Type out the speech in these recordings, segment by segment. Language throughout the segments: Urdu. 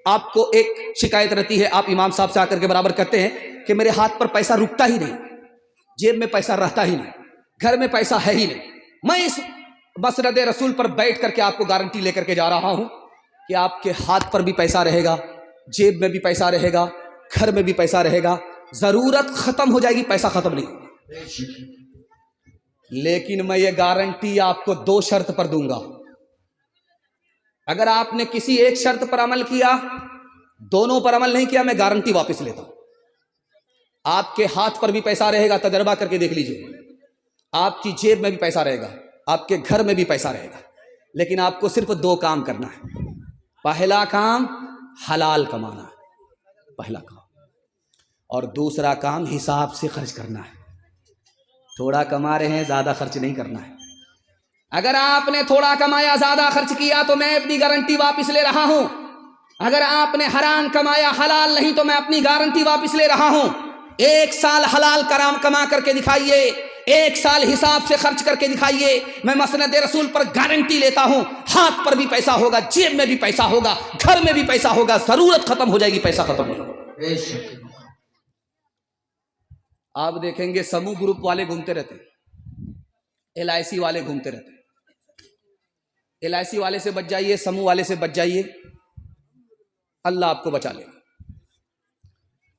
آپ کو ایک شکایت رہتی ہے، آپ امام صاحب سے آ کر کے برابر کہتے ہیں کہ میرے ہاتھ پر پیسہ رکتا ہی نہیں، جیب میں پیسہ رہتا ہی نہیں، گھر میں پیسہ ہے ہی نہیں۔ میں اس مسند رسول پر بیٹھ کر کے آپ کو گارنٹی لے کر کے جا رہا ہوں کہ آپ کے ہاتھ پر بھی پیسہ رہے گا، جیب میں بھی پیسہ رہے گا، گھر میں بھی پیسہ رہے گا، ضرورت ختم ہو جائے گی، پیسہ ختم نہیں ہوگا۔ لیکن میں یہ گارنٹی آپ کو 2 شرط پر دوں گا۔ اگر آپ نے کسی ایک شرط پر عمل کیا، دونوں پر عمل نہیں کیا، میں گارنٹی واپس لیتا ہوں۔ آپ کے ہاتھ پر بھی پیسہ رہے گا، تجربہ کر کے دیکھ لیجئے، آپ کی جیب میں بھی پیسہ رہے گا، آپ کے گھر میں بھی پیسہ رہے گا، لیکن آپ کو صرف 2 کام کرنا ہے۔ پہلا کام حلال کمانا ہے، پہلا کام، اور دوسرا کام حساب سے خرچ کرنا ہے۔ تھوڑا کما رہے ہیں، زیادہ خرچ نہیں کرنا ہے۔ اگر آپ نے تھوڑا کمایا، زیادہ خرچ کیا، تو میں اپنی گارنٹی واپس لے رہا ہوں۔ اگر آپ نے حرام کمایا، حلال نہیں، تو میں اپنی گارنٹی واپس لے رہا ہوں۔ 1 سال حلال کما کر کے دکھائیے، 1 سال حساب سے خرچ کر کے دکھائیے، میں مسند رسول پر گارنٹی لیتا ہوں، ہاتھ پر بھی پیسہ ہوگا، جیب میں بھی پیسہ ہوگا، گھر میں بھی پیسہ ہوگا، ضرورت ختم ہو جائے گی، پیسہ ختم نہیں ہوگا۔ آپ دیکھیں گے سمو گروپ والے گھومتے رہتے ہیں، LIC والے گھومتے رہتے ہیں۔ LIC والے سے بچ جائیے، سمو والے سے بچ جائیے، اللہ آپ کو بچا لے گا۔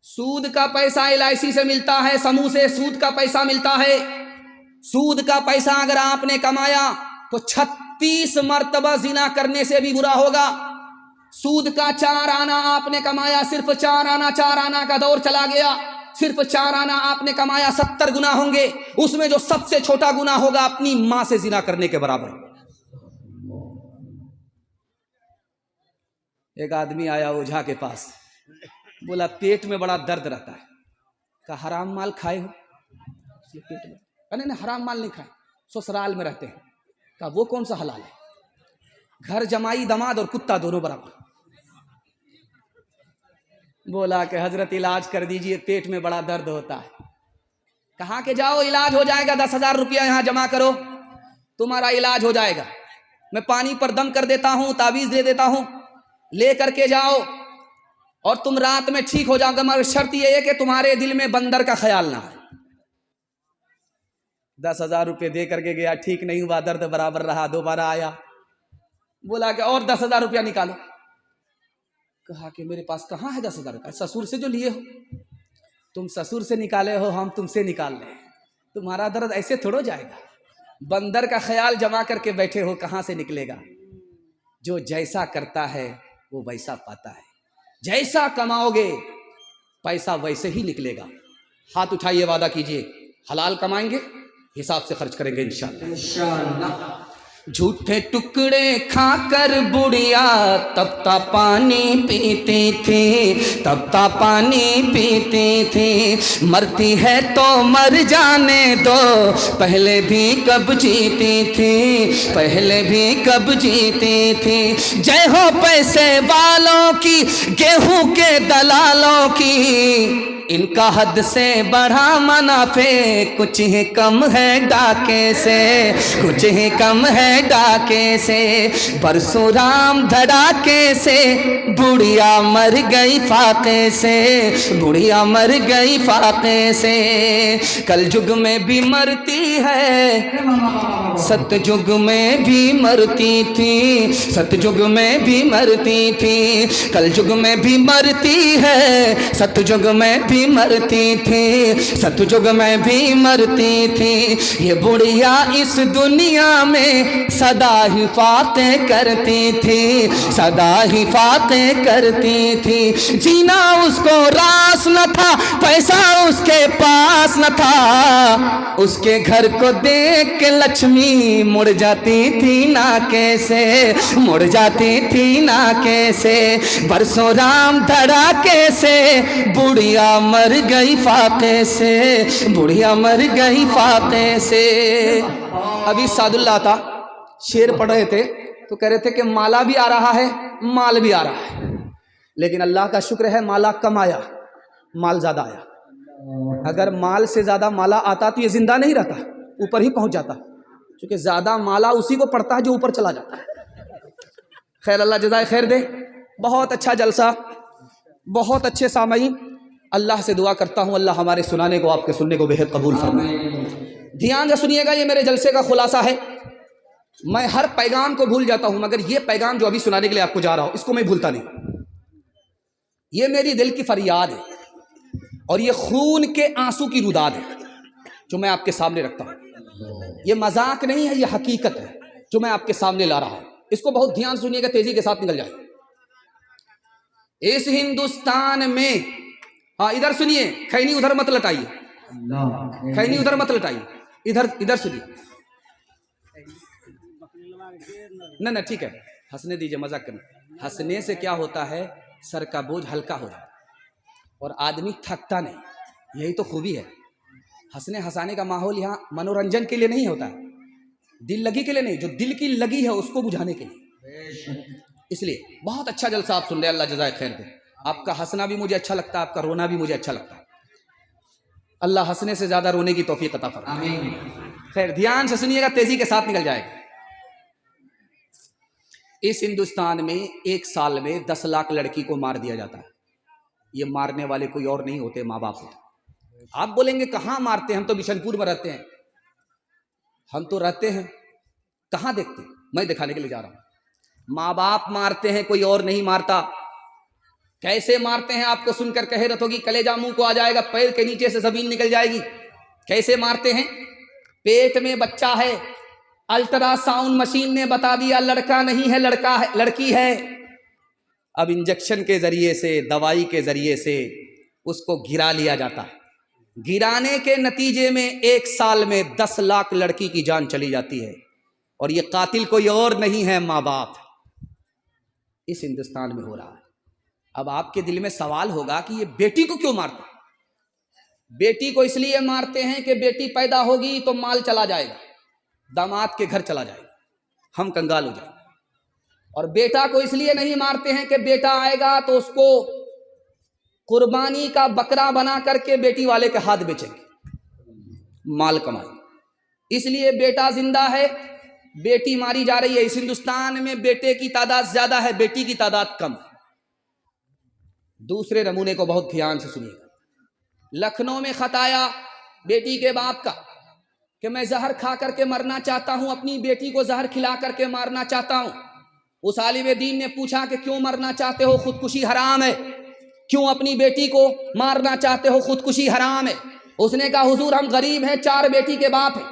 سود کا پیسہ LIC سے ملتا ہے، سمو سے سود کا پیسہ ملتا ہے۔ سود کا پیسہ اگر آپ نے کمایا تو 36 مرتبہ زنا کرنے سے بھی برا ہوگا۔ سود کا 4 آنا آپ نے کمایا، صرف 4 آنا کا دور چلا گیا، صرف 4 آنا آپ نے کمایا، 70 گنا ہوں گے، اس میں جو سب سے چھوٹا گنا ہوگا اپنی ماں سے زنا کرنے کے برابر۔ ایک آدمی آیا اوجھا کے پاس، بولا پیٹ میں بڑا درد رہتا ہے، کہا حرام مال کھائے ہو؟ پیٹ میں نہیں، حرام مال نہیں کھائے، سسرال میں رہتے ہیں۔ کہا وہ کون سا حلال ہے؟ گھر جمائی دماد اور کتا دونوں برابر۔ بولا کہ حضرت علاج کر دیجئے، پیٹ میں بڑا درد ہوتا ہے۔ کہا کہ جاؤ علاج ہو جائے گا، 10,000 روپیہ یہاں جمع کرو، تمہارا علاج ہو جائے گا، میں پانی پر دم کر دیتا ہوں، تعویذ دے دیتا ہوں، لے کر کے جاؤ اور تم رات میں ٹھیک ہو جاؤ گا، مگر شرط یہ ہے کہ تمہارے دل میں بندر کا خیال نہ آئے۔ 10,000 روپے دے کر کے گیا، ٹھیک نہیں ہوا، درد برابر رہا، دوبارہ آیا، بولا کہ اور 10,000 روپیہ نکالو۔ کہا کہ میرے پاس کہاں ہے 10,000 روپیہ؟ سسور سے جو لیے ہو، تم سسور سے نکالے ہو، ہم تم سے نکال لیں، تمہارا درد ایسے تھوڑو جائے گا، بندر کا خیال جمع کر کے بیٹھے ہو، کہاں سے نکلے گا؟ جو جیسا کرتا ہے وہ ویسا پاتا ہے، جیسا کماؤ گے پیسہ ویسے ہی نکلے گا۔ ہاتھ اٹھائیے، وعدہ کیجئے حلال کمائیں گے، حساب سے خرچ کریں گے انشاءاللہ۔ جھوٹے ٹکڑے کھا کر بڑھیا تپتا پانی پیتی تھی، تپتا پانی پیتی تھی، مرتی ہے تو مر جانے دو، پہلے بھی کب جیتی تھی، پہلے بھی کب جیتی تھی۔ جے ہو پیسے والوں کی، گیہوں کے دلالوں کی، ان کا حد سے بڑھا منافع کچھ ہی کم ہے ڈاکے سے، کچھ ہی کم ہے ڈاکے سے۔ پرسورام دھڑاکے سے بڑھیا مر گئی فاقے سے، بڑھیا مر گئی فاقے سے۔ کل جگ میں بھی مرتی ہے، ست جگ میں بھی مرتی تھی، ست جگ میں بھی مرتی تھی، کل جگ میں بھی مرتی ہے، ست جگ میں بھی مرتی تھی، ست جگ میں بھی مرتی تھی۔ یہ بڑھیا اس دنیا میں سدا ہی فاتیں کرتی تھی، سدا ہی فاتیں کرتی تھی۔ جینا اس کو راس نہ تھا، پیسہ اس کے پاس نہ تھا، اس کے گھر کو دیکھ کے لکشمی مڑ جاتی تھی ناکے سے، مڑ جاتی تھی ناکے سے۔ برسوں رام دھڑاکے سے بڑھیا مر گئی فاقے سے، بڑھیا مر گئی فاقے سے۔ ابھی سعد اللہ تھا، شعر پڑھ رہے تھے تو کہہ رہے تھے کہ مالا بھی آ رہا ہے، مال بھی آ رہا ہے، لیکن اللہ کا شکر ہے مالا کم آیا، مال زیادہ آیا۔ اگر مال سے زیادہ مالا آتا تو یہ زندہ نہیں رہتا، اوپر ہی پہنچ جاتا، کیونکہ زیادہ مالا اسی کو پڑتا ہے جو اوپر چلا جاتا ہے۔ خیر اللہ جزائے خیر دے۔ بہت اچھا جلسہ, بہت اچھے سامعین. اللہ سے دعا کرتا ہوں اللہ ہمارے سنانے کو آپ کے سننے کو بہت قبول فرمائے. دھیان سے سنیے گا, یہ میرے جلسے کا خلاصہ ہے. میں ہر پیغام کو بھول جاتا ہوں مگر یہ پیغام جو ابھی سنانے کے لیے آپ کو جا رہا ہوں اس کو میں بھولتا نہیں. یہ میری دل کی فریاد ہے اور یہ خون کے آنسو کی روداد ہے جو میں آپ کے سامنے رکھتا ہوں. یہ مذاق نہیں ہے, یہ حقیقت ہے جو میں آپ کے سامنے لا رہا ہوں. اس کو بہت دھیان سنیے گا, تیزی کے ساتھ نکل جائے. اس ہندوستان میں, ہاں ادھر سنیے, خینی ادھر مت لٹائیے, خینی ادھر مت لٹائیے, ادھر سنیے. نہ ٹھیک ہے, ہنسنے دیجیے, مذاق کرنا. ہنسنے سے کیا ہوتا ہے, سر کا بوجھ ہلکا ہو جاتا ہے اور آدمی تھکتا نہیں. یہی تو خوبی ہے. ہنسنے ہنسانے کا ماحول یہاں منورنجن کے لیے نہیں ہوتا ہے, دل لگی کے لیے نہیں, جو دل کی لگی ہے اس کو بجھانے کے لیے. اس لیے بہت اچھا جلسہ آپ سن رہے, اللہ جزائے خیر دے. آپ کا ہنسنا بھی مجھے اچھا لگتا ہے, آپ کا رونا بھی مجھے اچھا لگتا ہے. اللہ ہنسنے سے زیادہ رونے کی توفیق عطا فرمائے. خیر دھیان سے سنیے گا, تیزی کے ساتھ نکل جائے گا. اس ہندوستان میں ایک سال میں 10 لاکھ لڑکی کو مار دیا جاتا ہے. یہ مارنے والے کوئی اور نہیں ہوتے, ماں باپ ہوتے. آپ بولیں گے کہاں مارتے ہیں, ہم تو بشن پور میں رہتے ہیں. ہم تو رہتے ہیں, کہاں دیکھتے ہیں, میں دکھانے کے لیے جا رہا ہوں. ماں باپ مارتے ہیں, کوئی اور نہیں مارتا. کیسے مارتے ہیں آپ کو سن کر کہرت ہوگی, کلیجہ منہ کو آ جائے گا, پیر کے نیچے سے زمین نکل جائے گی. کیسے مارتے ہیں, پیٹ میں بچہ ہے, الٹرا ساؤنڈ مشین نے بتا دیا لڑکا نہیں ہے, لڑکا ہے, لڑکی ہے. اب انجیکشن کے ذریعے سے, دوائی کے ذریعے سے اس کو گرا لیا جاتا ہے. گرانے کے نتیجے میں ایک سال میں 10 لاکھ لڑکی کی جان چلی جاتی ہے. اور یہ قاتل کوئی اور نہیں ہے, ماں باپ. اس ہندوستان میں ہو رہا ہے. اب آپ کے دل میں سوال ہوگا کہ یہ بیٹی کو کیوں مارتے ہیں؟ بیٹی کو اس لیے مارتے ہیں کہ بیٹی پیدا ہوگی تو مال چلا جائے گا, داماد کے گھر چلا جائے گا, ہم کنگال ہو جائیں گے. اور بیٹا کو اس لیے نہیں مارتے ہیں کہ بیٹا آئے گا تو اس کو قربانی کا بکرا بنا کر کے بیٹی والے کے ہاتھ بیچیں گے, مال کمائیں گے. اس لیے بیٹا زندہ ہے, بیٹی ماری جا رہی ہے. اس ہندوستان میں بیٹے کی تعداد زیادہ ہے, بیٹی کی تعداد کم ہے. دوسرے نمونے کو بہت دھیان سے سنیے گا. لکھنؤ میں خط آیا بیٹی کے باپ کا کہ میں زہر کھا کر کے مرنا چاہتا ہوں, اپنی بیٹی کو زہر کھلا کر کے مارنا چاہتا ہوں. اس عالم دین نے پوچھا کہ کیوں مرنا چاہتے ہو, خودکشی حرام ہے. کیوں اپنی بیٹی کو مارنا چاہتے ہو, خودکشی حرام ہے. اس نے کہا حضور ہم غریب ہیں, 4 بیٹی کے باپ ہیں.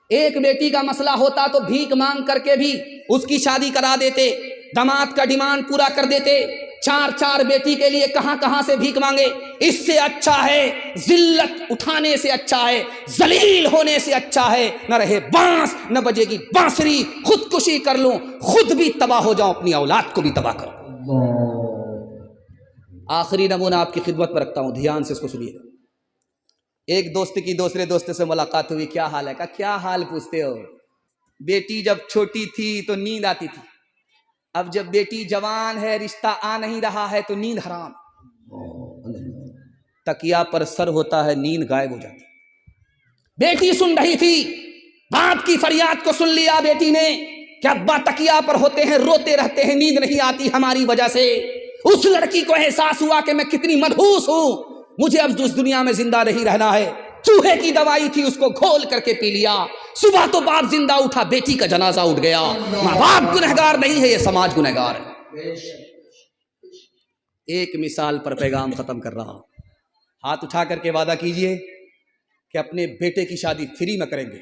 ایک بیٹی کا مسئلہ ہوتا تو بھیک مانگ کر کے بھی اس کی شادی کرا دیتے, داماد کا ڈیمانڈ پورا کر دیتے. 4 بیٹی کے لیے کہاں سے بھیک مانگے. اس سے اچھا ہے, ذلت اٹھانے سے اچھا ہے, ذلیل ہونے سے اچھا ہے, نہ رہے بانس نہ بجے گی بانسری, خودکشی کر لوں, خود بھی تباہ ہو جاؤں, اپنی اولاد کو بھی تباہ کروں. آخری نمونہ آپ کی خدمت میں رکھتا ہوں, دھیان سے اس کو سنیے. ایک دوست کی دوسرے دوست سے ملاقات ہوئی, کیا حال ہے, کہا کیا حال پوچھتے ہو, بیٹی جب چھوٹی تھی تو نیند آتی تھی, اب جب بیٹی جوان ہے رشتہ آ نہیں رہا ہے تو نیند حرام. تکیا پر سر ہوتا ہے, نیند غائب ہو جاتی. بیٹی سن رہی تھی, باپ کی فریاد کو سن لیا بیٹی نے کہ ابا تکیا پر ہوتے ہیں, روتے رہتے ہیں, نیند نہیں آتی ہماری وجہ سے. اس لڑکی کو احساس ہوا کہ میں کتنی منحوس ہوں, مجھے اب اس دنیا میں زندہ نہیں رہنا ہے. چوہے کی دوائی تھی, اس کو گھول کر کے پی لیا. صبح تو باپ زندہ اٹھا, بیٹی کا جنازہ اٹھ گیا. ماں باپ گنہگار نہیں ہے, یہ سماج گنہگار ہے. ایک مثال پر پیغام ختم کر رہا ہوں. ہاتھ اٹھا کر کے وعدہ کیجئے کہ اپنے بیٹے کی شادی فری میں کریں گے,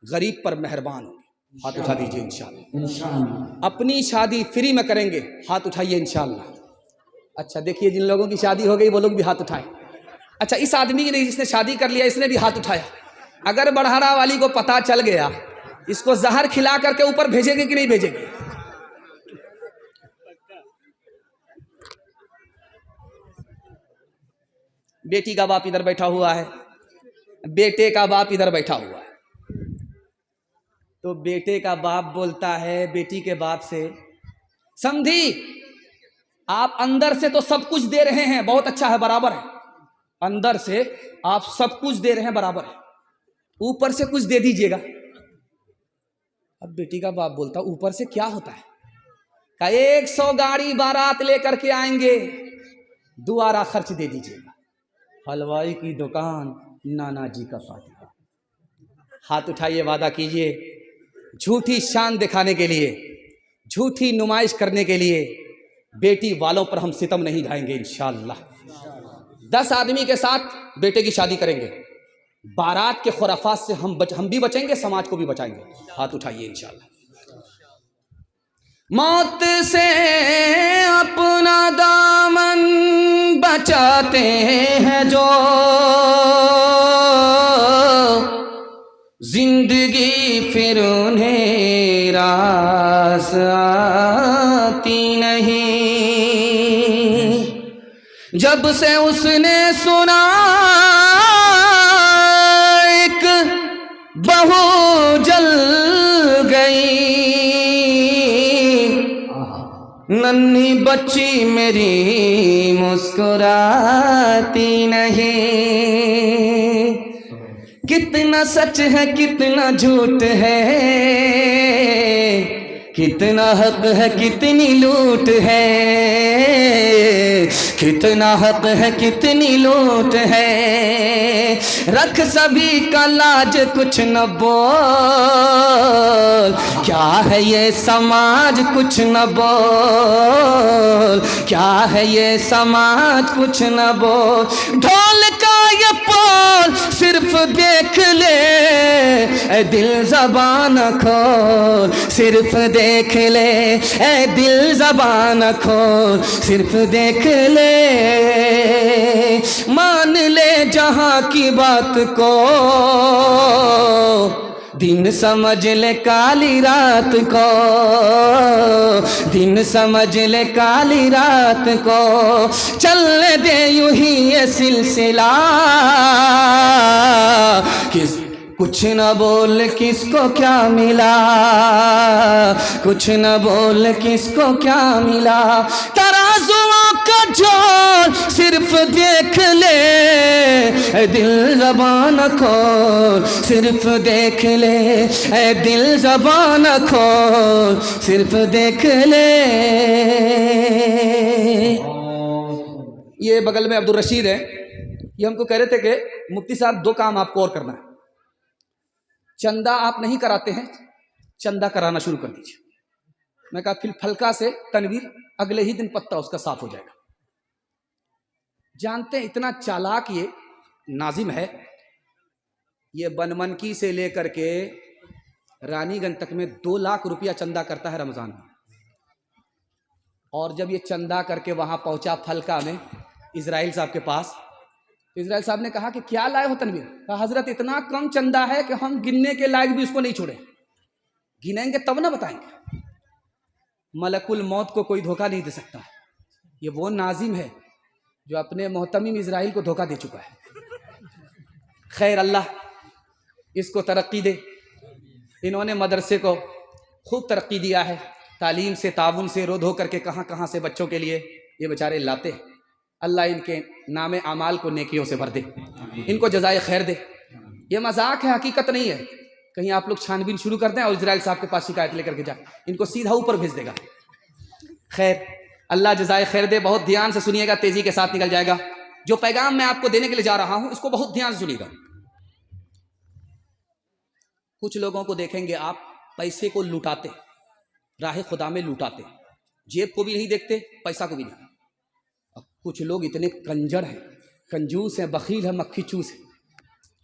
غریب پر مہربان ہوں گے. ہاتھ اٹھا دیجئے انشاءاللہ. اپنی شادی فری میں کریں گے, ہاتھ اٹھائیے انشاءاللہ. اچھا دیکھیے, جن لوگوں کی شادی ہو گئی وہ لوگ بھی ہاتھ اٹھائیں. اچھا اس آدمی نے جس نے شادی کر لیا, اس نے بھی ہاتھ اٹھایا. اگر بڑھارا والی کو پتا چل گیا, اس کو زہر کھلا کر کے اوپر بھیجیں گے کہ نہیں بھیجیں گے؟ بیٹی کا باپ ادھر بیٹھا ہوا ہے, بیٹے کا باپ ادھر بیٹھا ہوا ہے. تو بیٹے کا باپ بولتا ہے بیٹی کے باپ سے, سمجھی آپ اندر سے تو سب کچھ دے رہے ہیں, بہت اچھا ہے, برابر ہے. اندر سے آپ سب کچھ دے رہے ہیں, برابر ہے, اوپر سے کچھ دے دیجئے گا. اب بیٹی کا باپ بولتا اوپر سے کیا ہوتا ہے, کہ 100 گاڑی بارات لے کر کے آئیں گے، دوبارہ خرچ دے دیجیے گا۔ حلوائی کی دکان، نانا جی کا فاتحہ۔ ہاتھ اٹھائیے، وعدہ کیجئے، جھوٹی شان دکھانے کے لیے، جھوٹی نمائش کرنے کے لیے بیٹی والوں پر ہم ستم نہیں ڈھائیں گے انشاءاللہ۔ 10 آدمی کے ساتھ بیٹے کی شادی کریں گے، بارات کے خرافات سے ہم بھی بچیں گے، سماج کو بھی بچائیں گے۔ ہاتھ اٹھائیے انشاءاللہ۔ موت سے اپنا دامن بچاتے ہیں جو، زندگی پھر انہیں راس آتی نہیں۔ جب سے اس نے سنا ایک بہو جل گئی، ننھی بچی میری مسکراتی نہیں۔ کتنا سچ ہے کتنا جھوٹ ہے، کتنا حق ہے کتنی لوٹ ہے، کتنا حق ہے کتنی لوٹ ہے۔ رکھ سبھی کا لاج کچھ نہ بول، کیا ہے یہ سماج کچھ نہ بول، کیا ہے یہ سماج کچھ نہ بول۔ ڈھول کا یہ پول صرف دیکھ لے اے دل زبان کھول، صرف دیکھ لے اے دل زبان کھول، صرف دیکھ لے، مان لے جہاں کی بات کو، دن سمجھ لے کالی رات کو، دن سمجھ لے کالی رات کو۔ چلنے دے یوں ہی یہ سلسلہ، کچھ نہ بول کس کو کیا ملا، کچھ نہ بول کس کو کیا ملا۔ ترازوؤں کا جول صرف دیکھ لے اے دل زبان کھول، صرف دیکھ لے اے دل زبان کھول، صرف دیکھ لے۔ یہ بغل میں عبدالرشید ہے، یہ ہم کو کہہ رہے تھے کہ مفتی صاحب 2 کام آپ کو اور کرنا ہے۔ چندہ آپ نہیں کراتے ہیں، چندہ کرانا شروع کر دیجیے۔ میں کہا پھر پھلکا سے تنویر، اگلے ہی دن پتہ اس کا صاف ہو جائے گا۔ جانتے ہیں اتنا چالاک یہ ناظم ہے، یہ بنمنکی سے لے کر کے رانی گنج تک میں 2 لاکھ روپیہ چندہ کرتا ہے رمضان میں۔ اور جب یہ چندہ کر کے وہاں پہنچا پھلکا میں اسرائیل صاحب کے پاس، اسرائیل صاحب نے کہا کہ کیا لائے ہو تنویر؟ کہا حضرت اتنا کم چندہ ہے کہ ہم گننے کے لائق بھی اس کو نہیں چھوڑے، گنیں گے تب نہ بتائیں گے۔ ملک الموت کو کوئی دھوکہ نہیں دے سکتا۔ یہ وہ ناظم ہے جو اپنے محتمم اسرائیل کو دھوکہ دے چکا ہے۔ خیر اللہ اس کو ترقی دے، انہوں نے مدرسے کو خوب ترقی دیا ہے، تعلیم سے تعاون سے رو دھو کر کے کہاں کہاں سے بچوں کے لیے یہ بیچارے لاتے ہیں۔ اللہ ان کے نام اعمال کو نیکیوں سے بھر دے، ان کو جزائے خیر دے۔ یہ مذاق ہے، حقیقت نہیں ہے۔ کہیں آپ لوگ چھان بین شروع کر دیں اور اسرائیل صاحب کے پاس شکایت لے کر کے جائیں، ان کو سیدھا اوپر بھیج دے گا۔ خیر اللہ جزائے خیر دے۔ بہت دھیان سے سنیے گا، تیزی کے ساتھ نکل جائے گا۔ جو پیغام میں آپ کو دینے کے لیے جا رہا ہوں اس کو بہت دھیان سے سنیے گا۔ کچھ لوگوں کو دیکھیں گے آپ پیسے کو لوٹاتے، راہ خدا میں لوٹاتے، جیب کو بھی نہیں دیکھتے، پیسہ کو بھی نہیں۔ کچھ لوگ اتنے کنجر ہیں، کنجوس ہیں، بخیل ہیں، مکھی چوس ہیں،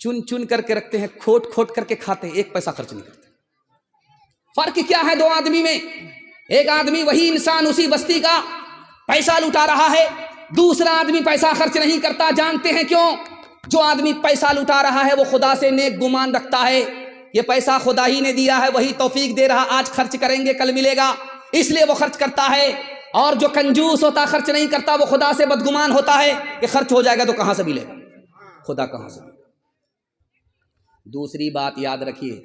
چن چن کر کے رکھتے ہیں، کھوٹ کھوٹ کر کے کھاتے ہیں، 1 پیسہ خرچ نہیں کرتے۔ فرق کیا ہے 2 آدمی میں؟ ایک آدمی وہی انسان اسی بستی کا پیسہ لوٹا رہا ہے، دوسرا آدمی پیسہ خرچ نہیں کرتا۔ جانتے ہیں کیوں؟ جو آدمی پیسہ لوٹا رہا ہے وہ خدا سے نیک گمان رکھتا ہے، یہ پیسہ خدا ہی نے دیا ہے، وہی توفیق دے رہا، آج خرچ کریں گے کل ملے گا، اس لیے وہ خرچ کرتا ہے۔ اور جو کنجوس ہوتا، خرچ نہیں کرتا، وہ خدا سے بدگمان ہوتا ہے کہ خرچ ہو جائے گا تو کہاں سے ملے گا، خدا کہاں سے ملے گا۔ دوسری بات یاد رکھیے،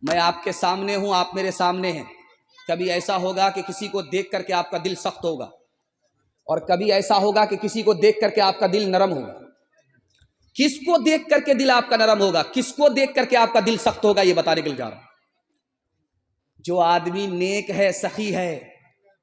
میں آپ کے سامنے ہوں، آپ میرے سامنے ہیں۔ کبھی ایسا ہوگا کہ کسی کو دیکھ کر کے آپ کا دل سخت ہوگا، اور کبھی ایسا ہوگا کہ کسی کو دیکھ کر کے آپ کا دل نرم ہوگا۔ کس کو دیکھ کر کے دل آپ کا نرم ہوگا، کس کو دیکھ کر کے آپ کا دل سخت ہوگا، یہ بتانے کے لیے جا رہا ہوں۔ جو آدمی نیک ہے، سخی ہے،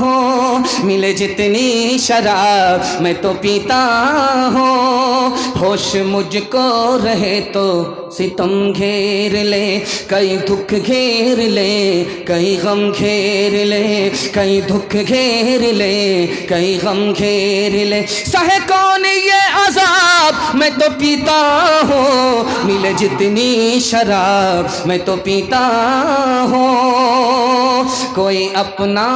ہوں، ملے جتنی شراب میں تو پیتا ہوں، ہوش مجھ کو رہے تو ستم گھیر لے، کئی دکھ گھیر لے، کئی غم گھیر لے، کئی دکھ گھیر لے، کئی غم گھیر لے، سہے کون یہ عذاب میں تو پیتا ہوں، ملے جتنی شراب میں تو پیتا ہوں، کوئی اپنا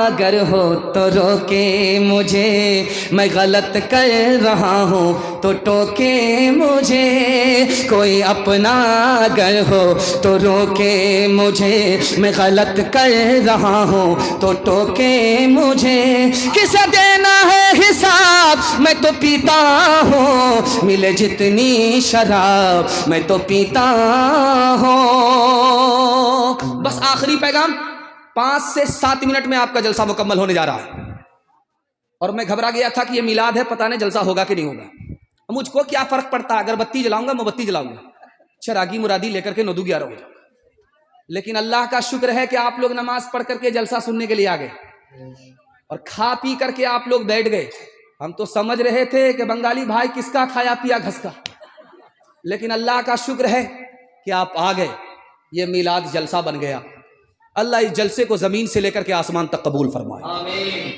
اگر ہو تو روکے مجھے، میں غلط کر رہا ہوں تو ٹوکے مجھے، کوئی اپنا اگر ہو تو روکے مجھے، میں غلط کر رہا ہوں تو ٹوکے مجھے، کسے دینا ہے حساب میں تو پیتا ہوں، ملے جتنی شراب میں تو پیتا ہوں۔ بس آخری پیغام، 5 سے 7 منٹ میں آپ کا جلسہ مکمل ہونے جا رہا ہے، اور میں گھبرا گیا تھا کہ یہ میلاد ہے، پتہ نہیں جلسہ ہوگا کہ نہیں ہوگا، مجھ کو کیا فرق پڑتا، اگر بتی جلاؤں گا موم بتی جلاؤں گا، چراغی مرادی لے کر کے 9 11 ہو جاؤں گا، لیکن اللہ کا شکر ہے کہ آپ لوگ نماز پڑھ کر کے جلسہ سننے کے لیے آ گئے، اور کھا پی کر کے آپ لوگ بیٹھ گئے۔ ہم تو سمجھ رہے تھے کہ بنگالی بھائی کس کا کھایا پیا گھس کا، لیکن اللہ کا شکر ہے کہ آپ آ گئے، یہ میلاد جلسہ بن گیا۔ اللہ اس جلسے کو زمین سے لے کر کے آسمان تک قبول فرمائے۔ آمین۔